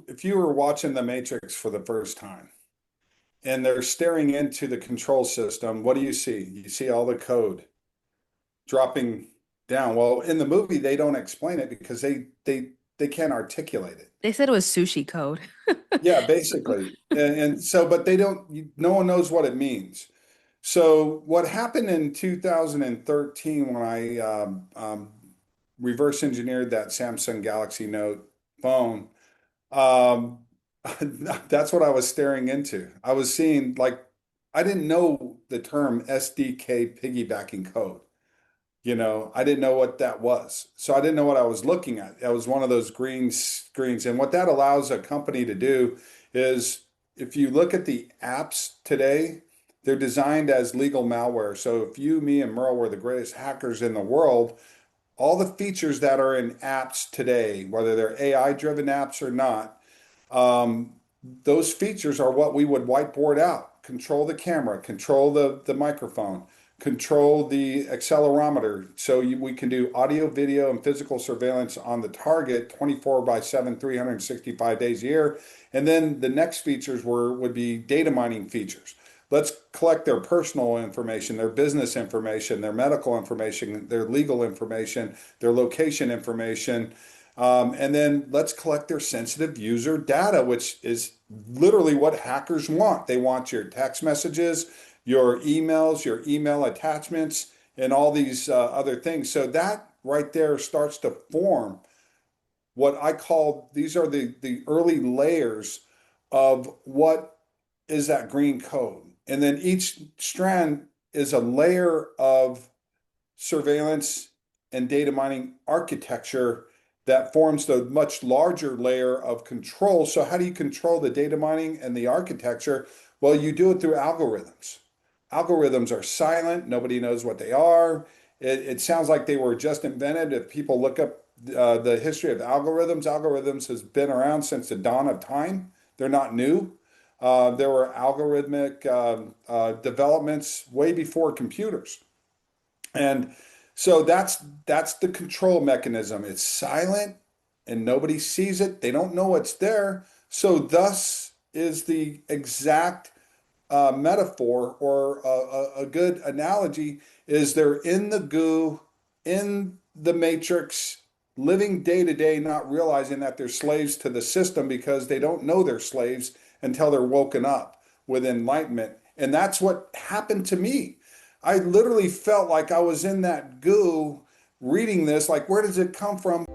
if you were watching The Matrix for the first time and they're staring into the control system, what do you see? You see all the code dropping down. Well, in the movie, they don't explain it because they can't articulate it. They said it was sushi code. Yeah, basically. And so, but they don't, no one knows what it means. So what happened in 2013 when I reverse engineered that Samsung Galaxy Note phone, um, that's what I was staring into. I was seeing like, I didn't know the term SDK piggybacking code. I didn't know what that was. So I didn't know what I was looking at. That was one of those green screens. And what that allows a company to do is if you look at the apps today, they're designed as legal malware. So if you, me, and Merle were the greatest hackers in the world, all the features that are in apps today, whether they're AI-driven apps or not, um, those features are what we would whiteboard out. Control the camera, control the microphone, control the accelerometer. So we can do audio, video, and physical surveillance on the target 24 by 7, 365 days a year. And then the next features would be data mining features. Let's collect their personal information, their business information, their medical information, their legal information, their location information. And then let's collect their sensitive user data, which is literally what hackers want. They want your text messages, your emails, your email attachments, and all these other things. So that right there starts to form what I call these are the early layers of what is that green code. And then each strand is a layer of surveillance and data mining architecture that forms the much larger layer of control. So how do you control the data mining and the architecture? Well, you do it through algorithms. Algorithms are silent. Nobody knows what they are. It sounds like they were just invented. If people look up the history of algorithms has been around since the dawn of time. They're not new. There were algorithmic developments way before computers. And so that's the control mechanism. It's silent and nobody sees it. They don't know it's there. So thus is the exact metaphor or a good analogy is they're in the goo, in the matrix, living day to day, not realizing that they're slaves to the system because they don't know they're slaves until they're woken up with enlightenment. And that's what happened to me. I literally felt like I was in that goo reading this, like, where does it come from?